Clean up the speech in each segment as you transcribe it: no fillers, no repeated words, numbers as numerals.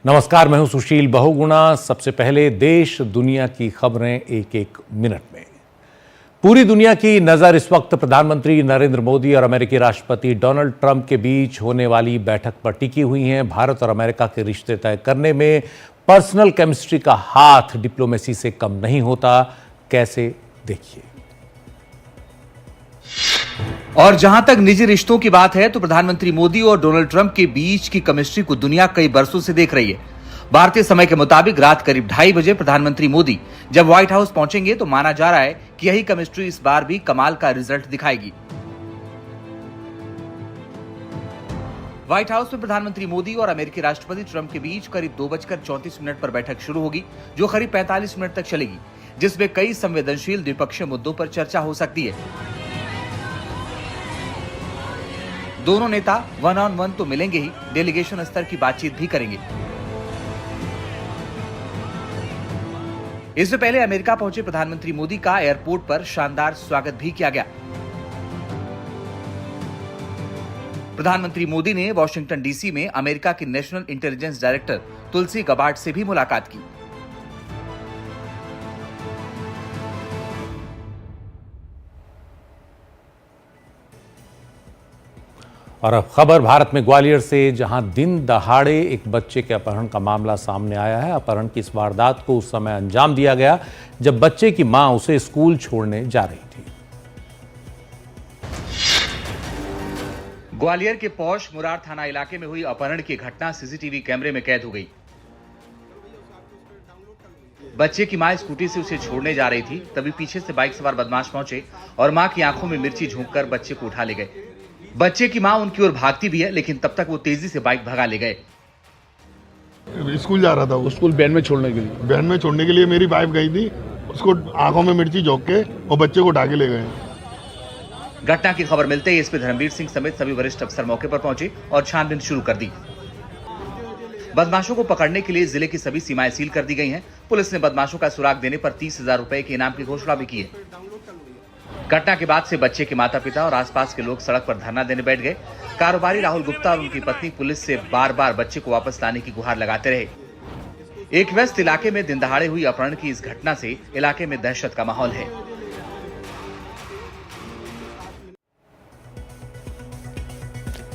नमस्कार, मैं हूं सुशील बहुगुणा। सबसे पहले देश दुनिया की खबरें एक एक मिनट में। पूरी दुनिया की नजर इस वक्त प्रधानमंत्री नरेंद्र मोदी और अमेरिकी राष्ट्रपति डोनाल्ड ट्रंप के बीच होने वाली बैठक पर टिकी हुई है। भारत और अमेरिका के रिश्ते तय करने में पर्सनल केमिस्ट्री का हाथ डिप्लोमेसी से कम नहीं होता। कैसे, देखिए। और जहां तक निजी रिश्तों की बात है तो प्रधानमंत्री मोदी और डोनाल्ड ट्रंप के बीच की केमिस्ट्री को दुनिया कई बरसों से देख रही है। भारतीय समय के मुताबिक रात करीब 2:30 बजे प्रधानमंत्री मोदी जब व्हाइट हाउस पहुंचेंगे तो माना जा रहा है कि यही केमिस्ट्री इस बार भी कमाल का रिजल्ट दिखाएगी। व्हाइट हाउस में प्रधानमंत्री मोदी और अमेरिकी राष्ट्रपति ट्रंप के बीच करीब 2:34 पर बैठक शुरू होगी, जो करीब 45 मिनट तक चलेगी, जिसमें कई संवेदनशील द्विपक्षीय मुद्दों पर चर्चा हो सकती है। दोनों नेता वन ऑन वन तो मिलेंगे ही, डेलीगेशन स्तर की बातचीत भी करेंगे। इससे पहले अमेरिका पहुंचे प्रधानमंत्री मोदी का एयरपोर्ट पर शानदार स्वागत भी किया गया। प्रधानमंत्री मोदी ने वॉशिंगटन डीसी में अमेरिका की नेशनल इंटेलिजेंस डायरेक्टर तुलसी गबार्ड से भी मुलाकात की। और अब खबर भारत में ग्वालियर से, जहां दिन दहाड़े एक बच्चे के अपहरण का मामला सामने आया है। अपहरण की इस वारदात को उस समय अंजाम दिया गया जब बच्चे की मां उसे स्कूल छोड़ने जा रही थी। ग्वालियर के पौष मुरार थाना इलाके में हुई अपहरण की घटना सीसीटीवी कैमरे में कैद हो गई। बच्चे की मां स्कूटी से उसे छोड़ने जा रही थी, तभी पीछे से बाइक सवार बदमाश पहुंचे और मां की आंखों में मिर्ची झोंककर बच्चे को उठा ले गए। बच्चे की मां उनकी ओर भागती भी है, लेकिन तब तक वो तेजी से बाइक भगा ले गए। स्कूल जा रहा था वो, स्कूल वैन में छोड़ने के लिए मेरी वाइफ गई थी, उसको आंखों में मिर्ची झोंक के और बच्चे को उठा के ले गए। घटना की खबर मिलते ही एसपी धर्मवीर सिंह समेत सभी वरिष्ठ अफसर मौके पर पहुंचे और छानबीन शुरू कर दी। बदमाशों को पकड़ने के लिए जिले की सभी सीमाएं सील कर दी गई हैं। पुलिस ने बदमाशों का सुराग देने पर 30,000 रुपए के इनाम की घोषणा भी की है। घटना के बाद से बच्चे के माता पिता और आसपास के लोग सड़क पर धरना देने बैठ गए। कारोबारी राहुल गुप्ता और उनकी पत्नी पुलिस से बार बार बच्चे को वापस लाने की गुहार लगाते रहे। एक व्यस्त इलाके में दिन दहाड़े हुई अपहरण की इस घटना से इलाके में दहशत का माहौल है।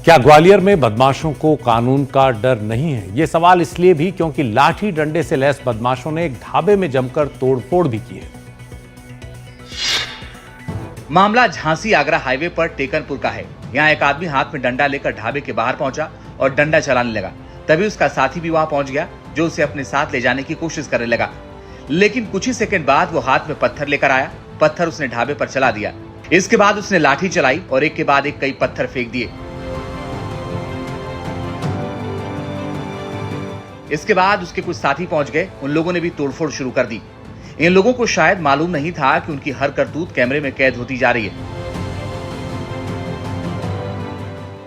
क्या ग्वालियर में बदमाशों को कानून का डर नहीं है? ये सवाल इसलिए भी क्योंकि लाठी डंडे से लैस बदमाशों ने एक ढाबे में जमकर तोड़फोड़ भी की है। मामला झांसी आगरा हाईवे पर टेकनपुर का है। यहाँ एक आदमी हाथ में डंडा लेकर ढाबे के बाहर पहुंचा और डंडा चलाने लगा। तभी उसका साथी भी वहां पहुंच गया, जो उसे अपने साथ ले जाने की कोशिश करने लगा। लेकिन कुछ ही सेकंड बाद वो हाथ में पत्थर लेकर आया। पत्थर उसने ढाबे पर चला दिया। इसके बाद उसने लाठी चलाई और एक के बाद एक कई पत्थर फेंक दिए। इसके बाद उसके कुछ साथी पहुंच गए। उन लोगों ने भी तोड़फोड़ शुरू कर दी। इन लोगों को शायद मालूम नहीं था कि उनकी हर करतूत कैमरे में कैद होती जा रही है।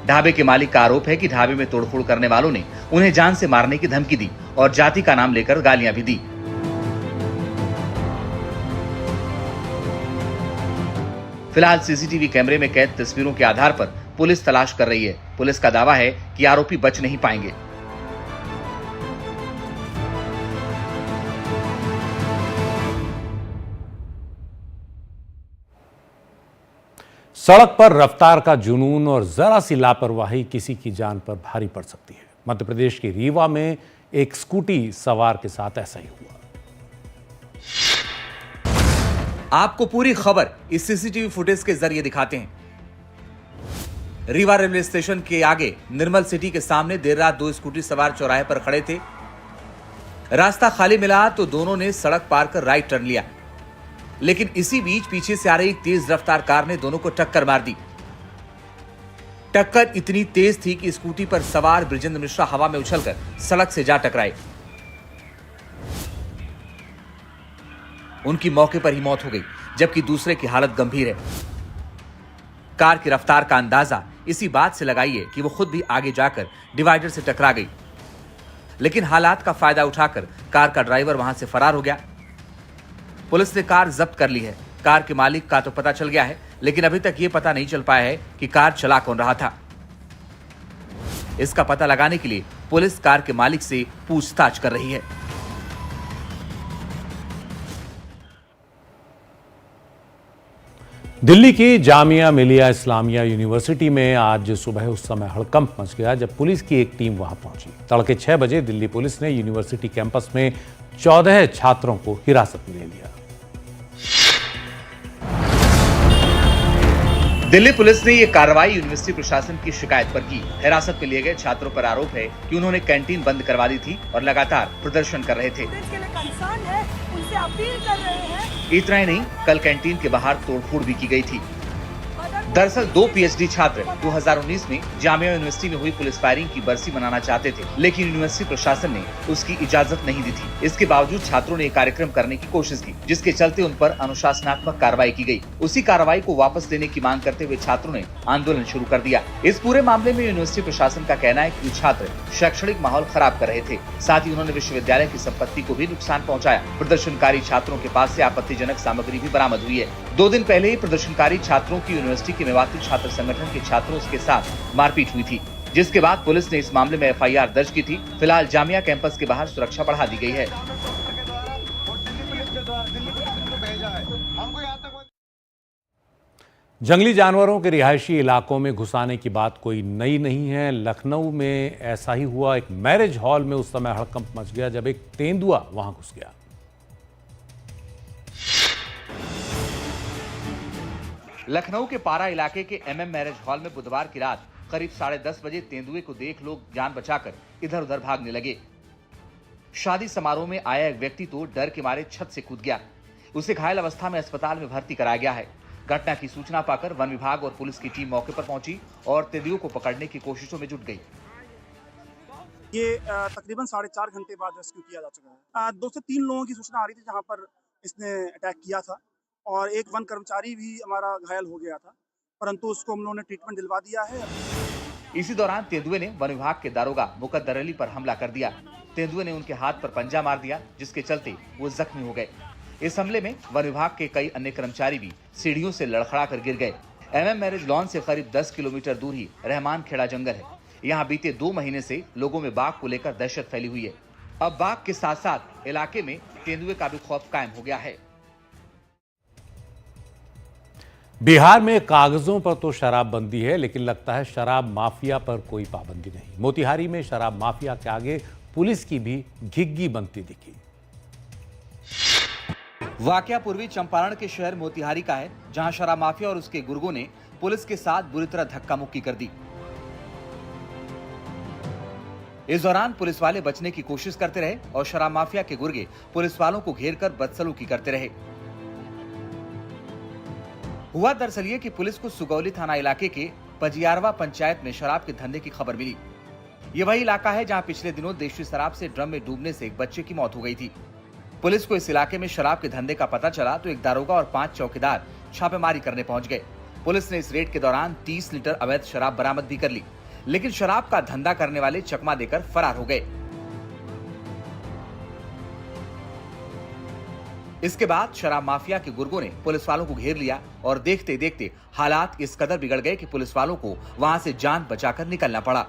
ढाबे के मालिक का आरोप है कि ढाबे में तोड़फोड़ करने वालों ने उन्हें जान से मारने की धमकी दी और जाति का नाम लेकर गालियां भी दी। फिलहाल सीसीटीवी कैमरे में कैद तस्वीरों के आधार पर पुलिस तलाश कर रही है। पुलिस का दावा है कि आरोपी बच नहीं पाएंगे। सड़क पर रफ्तार का जुनून और जरा सी लापरवाही किसी की जान पर भारी पड़ सकती है। मध्य प्रदेश के रीवा में एक स्कूटी सवार के साथ ऐसा ही हुआ। आपको पूरी खबर इस सीसीटीवी फुटेज के जरिए दिखाते हैं। रीवा रेलवे स्टेशन के आगे निर्मल सिटी के सामने देर रात 2 स्कूटी सवार चौराहे पर खड़े थे। रास्ता खाली मिला तो दोनों ने सड़क पार कर राइट टर्न लिया, लेकिन इसी बीच पीछे से आ रही तेज रफ्तार कार ने दोनों को टक्कर मार दी। टक्कर इतनी तेज थी कि स्कूटी पर सवार बृजेंद्र मिश्रा हवा में उछलकर सड़क से जा टकराए। उनकी मौके पर ही मौत हो गई, जबकि दूसरे की हालत गंभीर है। कार की रफ्तार का अंदाजा इसी बात से लगाइए कि वो खुद भी आगे जाकर डिवाइडर से टकरा गई, लेकिन हालात का फायदा उठाकर कार का ड्राइवर वहां से फरार हो गया। पुलिस ने कार जब्त कर ली है। कार के मालिक का तो पता चल गया है, लेकिन अभी तक ये पता नहीं चल पाया है कि कार चला कौन रहा था। इसका पता लगाने के लिए पुलिस कार के मालिक से पूछताछ कर रही है। दिल्ली की जामिया मिलिया इस्लामिया यूनिवर्सिटी में आज सुबह उस समय हड़कंप मच गया जब पुलिस की एक टीम वहां पहुंची। तड़के 6 बजे दिल्ली पुलिस ने यूनिवर्सिटी कैंपस में 14 छात्रों को हिरासत में ले लिया। दिल्ली पुलिस ने यह कार्रवाई यूनिवर्सिटी प्रशासन की शिकायत पर की। हिरासत में लिए गए छात्रों पर आरोप है कि उन्होंने कैंटीन बंद करवा दी थी और लगातार प्रदर्शन कर रहे थे। उनसे अपील कर रहे हैं। इतना ही नहीं, कल कैंटीन के बाहर तोड़फोड़ भी की गई थी। दरअसल 2 पीएचडी छात्र 2019 में जामिया यूनिवर्सिटी में हुई पुलिस फायरिंग की बरसी मनाना चाहते थे, लेकिन यूनिवर्सिटी प्रशासन ने उसकी इजाजत नहीं दी थी। इसके बावजूद छात्रों ने कार्यक्रम करने की कोशिश की, जिसके चलते उन पर अनुशासनात्मक कार्रवाई की गई। उसी कार्रवाई को वापस लेने की मांग करते हुए छात्रों ने आंदोलन शुरू कर दिया। इस पूरे मामले में यूनिवर्सिटी प्रशासन का कहना है कि छात्र शैक्षणिक माहौल खराब कर रहे थे, साथ ही उन्होंने विश्वविद्यालय की संपत्ति को भी नुकसान पहुँचाया। प्रदर्शनकारी छात्रों के पास से आपत्तिजनक सामग्री भी बरामद हुई है। 2 दिन पहले ही प्रदर्शनकारी छात्रों की यूनिवर्सिटी के मेवाती छात्र संगठन के छात्रों के साथ मारपीट हुई थी, जिसके बाद पुलिस ने इस मामले में एफआईआर दर्ज की थी। फिलहाल जामिया कैंपस के बाहर सुरक्षा बढ़ा दी गई है। जंगली जानवरों के रिहायशी इलाकों में घुसाने की बात कोई नई नहीं है। लखनऊ में ऐसा ही हुआ। एक मैरिज हॉल में उस समय हड़कंप मच गया जब एक तेंदुआ वहां घुस गया। लखनऊ के पारा इलाके के एमएम मैरिज हॉल में बुधवार की रात करीब 10:30 बजे तेंदुए को देख लोग जान बचाकर इधर उधर भागने लगे। शादी समारोह में आया एक व्यक्ति तो डर के मारे छत से कूद गया। उसे घायल अवस्था में अस्पताल में भर्ती कराया गया है। घटना की सूचना पाकर वन विभाग और पुलिस की टीम मौके पर पहुंची और तेंदुए को पकड़ने की कोशिशों में जुट गई। ये तकरीबन 4.5 घंटे बाद रेस्क्यू किया जा चुका है। 2 से 3 लोगों की सूचना आ रही थी जहां पर इसने अटैक किया था और एक वन कर्मचारी भी हमारा घायल हो गया था, परंतु उसको हम लोगों ने ट्रीटमेंट दिलवा दिया है। इसी दौरान तेंदुए ने वन विभाग के दारोगा मुकद्दर अली पर हमला कर दिया। तेंदुए ने उनके हाथ पर पंजा मार दिया, जिसके चलते वो जख्मी हो गए। इस हमले में वन विभाग के कई अन्य कर्मचारी भी सीढ़ियों से लड़खड़ा कर गिर गए। एमएम मैरिज लॉन से करीब 10 किलोमीटर दूर ही रहमान खेड़ा जंगल है। यहाँ बीते 2 महीने से लोगों में बाघ को लेकर दहशत फैली हुई है। अब बाघ के साथ साथ इलाके में तेंदुए का भी खौफ कायम हो गया है। बिहार में कागजों पर तो शराबबंदी है, लेकिन लगता है शराब माफिया पर कोई पाबंदी नहीं। मोतिहारी में शराब माफिया के आगे पुलिस की भी घिग्गी बनती दिखी। वाकया पूर्वी चंपारण के शहर मोतिहारी का है, जहां शराब माफिया और उसके गुर्गों ने पुलिस के साथ बुरी तरह धक्का मुक्की कर दी। इस दौरान पुलिस वाले बचने की कोशिश करते रहे और शराब माफिया के गुर्गे पुलिस वालों को घेरकर बदसलूकी करते रहे। हुआ दरअसल ये कि पुलिस को सुगौली थाना इलाके के पजियारवा पंचायत में शराब के धंधे की खबर मिली। ये वही इलाका है जहां पिछले दिनों देशी शराब से ड्रम में डूबने से एक बच्चे की मौत हो गई थी। पुलिस को इस इलाके में शराब के धंधे का पता चला तो एक दारोगा और 5 चौकीदार छापेमारी करने पहुंच गए। पुलिस ने इस रेड के दौरान 30 लीटर अवैध शराब बरामद भी कर ली, लेकिन शराब का धंधा करने वाले चकमा देकर फरार हो गए। इसके बाद शराब माफिया के गुर्गों ने पुलिस वालों को घेर लिया और देखते देखते हालात इस कदर बिगड़ गए कि पुलिस वालों को वहां से जान बचाकर निकलना पड़ा।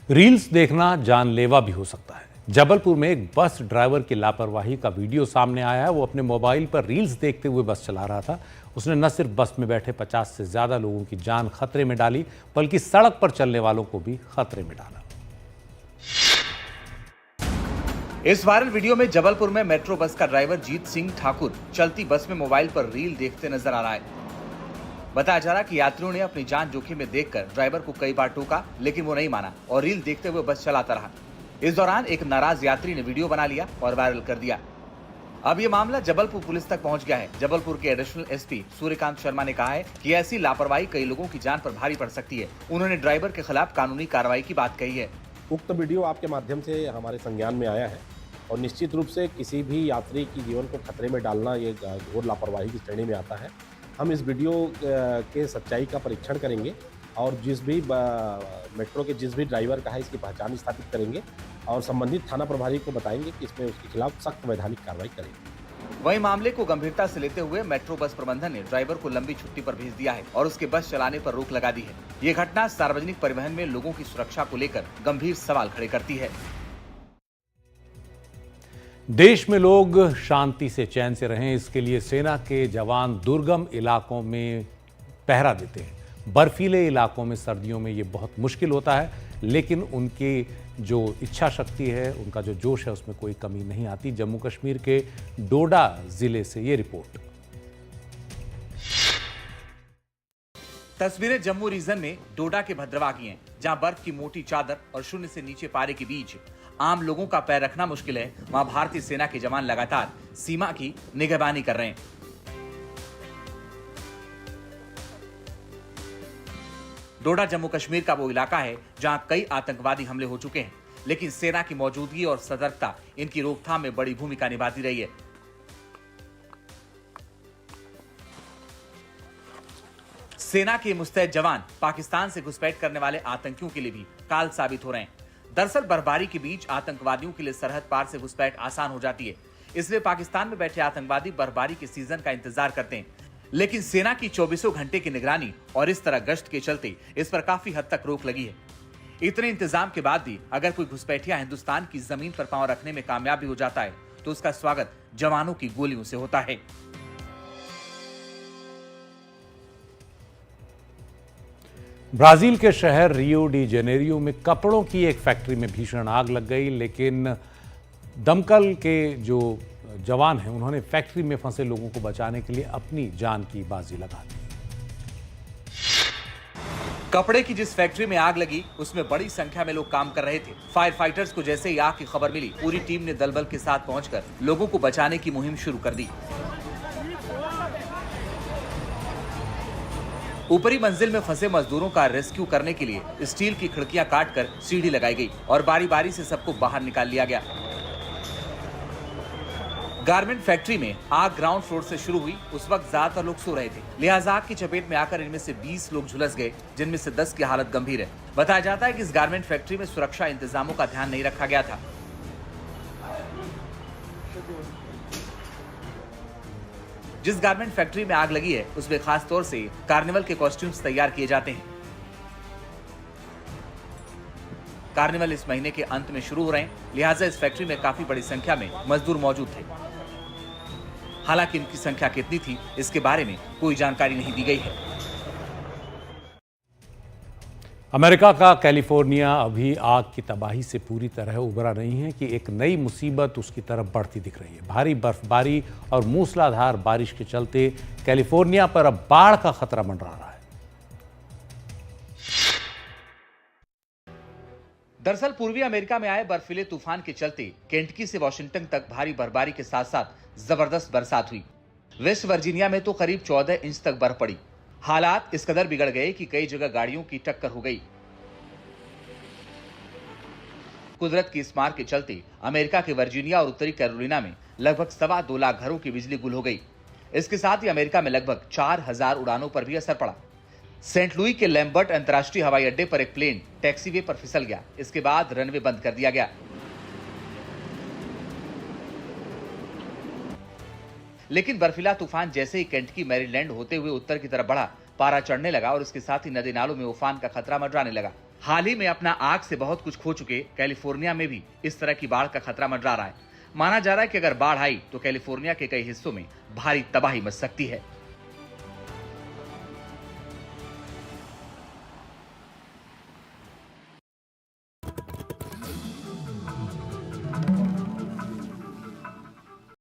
रील्स देखना जानलेवा भी हो सकता है। जबलपुर में एक बस ड्राइवर की लापरवाही का वीडियो सामने आया है। वो अपने मोबाइल पर रील्स देखते हुए बस चला रहा था। उसने न सिर्फ बस में बैठे 50 से ज्यादा लोगों की जान खतरे में डाली, बल्कि सड़क पर चलने वालों को भी खतरे में डाला। इस वायरल वीडियो में जबलपुर में मेट्रो बस का ड्राइवर जीत सिंह ठाकुर चलती बस में मोबाइल पर रील देखते नजर आ रहा है। बताया जा रहा कि यात्रियों ने अपनी जान जोखिम में देखकर ड्राइवर को कई बार टोका, लेकिन वो नहीं माना और रील देखते हुए बस चलाता रहा। इस दौरान एक नाराज यात्री ने वीडियो बना लिया और वायरल कर दिया। अब ये मामला जबलपुर पुलिस तक पहुंच गया है। जबलपुर के एडिशनल एसपी सूर्यकांत शर्मा ने कहा है कि ऐसी लापरवाही कई लोगों की जान पर भारी पड़ सकती है। उन्होंने ड्राइवर के खिलाफ कानूनी कार्रवाई की बात कही है। उक्त वीडियो आपके माध्यम से हमारे संज्ञान में आया है और निश्चित रूप से किसी भी यात्री की जीवन को खतरे में डालना ये घोर लापरवाही की श्रेणी में आता है। हम इस वीडियो के सच्चाई का परीक्षण करेंगे और जिस भी मेट्रो के जिस भी ड्राइवर का है इसकी पहचान स्थापित करेंगे और संबंधित थाना प्रभारी को बताएंगे कि इसमें उसके खिलाफ सख्त वैधानिक कार्रवाई करेंगे। वहीं मामले को गंभीरता से लेते हुए मेट्रो बस प्रबंधन ने ड्राइवर को लंबी छुट्टी पर भेज दिया है और उसके बस चलाने पर रोक लगा दी है। ये घटना सार्वजनिक परिवहन में लोगों की सुरक्षा को लेकर गंभीर सवाल खड़े करती है। देश में लोग शांति से चैन से रहें, इसके लिए सेना के जवान दुर्गम इलाकों में पहरा देते हैं। बर्फीले इलाकों में सर्दियों में ये बहुत मुश्किल होता है, लेकिन उनकी जो इच्छा शक्ति है, उनका जो जोश है, उसमें कोई कमी नहीं आती। जम्मू कश्मीर के डोडा जिले से ये रिपोर्ट। तस्वीरें जम्मू रीजन में डोडा के भद्रवा की हैं, जहां बर्फ की मोटी चादर और शून्य से नीचे पारे के बीच आम लोगों का पैर रखना मुश्किल है। वहां भारतीय सेना के जवान लगातार सीमा की निगरानी कर रहे हैं। डोडा जम्मू कश्मीर का वो इलाका है जहां कई आतंकवादी हमले हो चुके हैं, लेकिन सेना की मौजूदगी और सतर्कता इनकी रोकथाम में बड़ी भूमिका निभाती रही है। सेना के मुस्तैद जवान पाकिस्तान से घुसपैठ करने वाले आतंकियों के लिए भी काल साबित हो रहे हैं। दरअसल बर्फबारी के बीच आतंकवादियों के लिए सरहद पार से घुसपैठ आसान हो जाती है, इसलिए पाकिस्तान में बैठे आतंकवादी बर्फबारी के सीजन का इंतजार करते हैं। लेकिन सेना की 24 घंटे की निगरानी और इस तरह गश्त के चलते इस पर काफी हद तक रोक लगी है। इतने इंतजाम के बाद भी अगर कोई घुसपैठिया हिंदुस्तान की जमीन पर पांव रखने में कामयाब भी हो जाता है तो उसका स्वागत जवानों की गोलियों से होता है। ब्राजील के शहर रियो डी जेनेरियो में कपड़ों की एक फैक्ट्री में भीषण आग लग गई, लेकिन दमकल के जो जवान हैं उन्होंने फैक्ट्री में फंसे लोगों को बचाने के लिए अपनी जान की बाजी लगा दी। कपड़े की जिस फैक्ट्री में आग लगी उसमें बड़ी संख्या में लोग काम कर रहे थे। फायर फाइटर्स को जैसे ही आग की खबर मिली, पूरी टीम ने दलबल के साथ पहुंचकर लोगों को बचाने की मुहिम शुरू कर दी। ऊपरी मंजिल में फंसे मजदूरों का रेस्क्यू करने के लिए स्टील की खिड़कियां काटकर सीढ़ी लगाई गई और बारी बारी से सबको बाहर निकाल लिया गया। गारमेंट फैक्ट्री में आग ग्राउंड फ्लोर से शुरू हुई। उस वक्त ज्यादातर लोग सो रहे थे, लिहाजा आग की चपेट में आकर इनमें से 20 लोग झुलस गए, जिनमें से 10 की हालत गंभीर है। बताया जाता है कि इस गारमेंट फैक्ट्री में सुरक्षा इंतजामों का ध्यान नहीं रखा गया था। जिस गारमेंट फैक्ट्री में आग लगी है उसमें खास तौर से कार्निवल के कॉस्ट्यूम्स तैयार किए जाते हैं। कार्निवल इस महीने के अंत में शुरू हो रहे हैं, लिहाजा इस फैक्ट्री में काफी बड़ी संख्या में मजदूर मौजूद थे। हालांकि इनकी संख्या कितनी थी इसके बारे में कोई जानकारी नहीं दी गई है। अमेरिका का कैलिफोर्निया अभी आग की तबाही से पूरी तरह उबरा नहीं है कि एक नई मुसीबत उसकी तरफ बढ़ती दिख रही है। भारी बर्फबारी और मूसलाधार बारिश के चलते कैलिफोर्निया पर अब बाढ़ का खतरा मंडरा रहा है। दरअसल पूर्वी अमेरिका में आए बर्फीले तूफान के चलते केंटकी से वॉशिंगटन तक भारी बर्फबारी के साथ साथ जबरदस्त बरसात हुई। वेस्ट वर्जीनिया में तो करीब 14 इंच तक बर्फ पड़ी। हालात इस कदर बिगड़ गए कि कई जगह गाड़ियों की टक्कर हो गई। कुदरत की इस मार के चलते अमेरिका के वर्जीनिया और उत्तरी कैरोलिना में लगभग 2.25 लाख घरों की बिजली गुल हो गई। इसके साथ ही अमेरिका में लगभग 4000 उड़ानों पर भी असर पड़ा। सेंट लुई के लैम्बर्ट अंतर्राष्ट्रीय हवाई अड्डे पर एक प्लेन टैक्सीवे पर फिसल गया। इसके बाद रनवे बंद कर दिया गया। लेकिन बर्फीला तूफान जैसे ही केंटकी मैरीलैंड होते हुए उत्तर की तरफ बढ़ा, पारा चढ़ने लगा और इसके साथ ही नदी नालों में उफान का खतरा मंडराने लगा। हाल ही में अपना आग से बहुत कुछ खो चुके कैलिफोर्निया में भी इस तरह की बाढ़ का खतरा मंडरा रहा है। माना जा रहा है कि अगर बाढ़ आई तो कैलिफोर्निया के कई हिस्सों में भारी तबाही मच सकती है।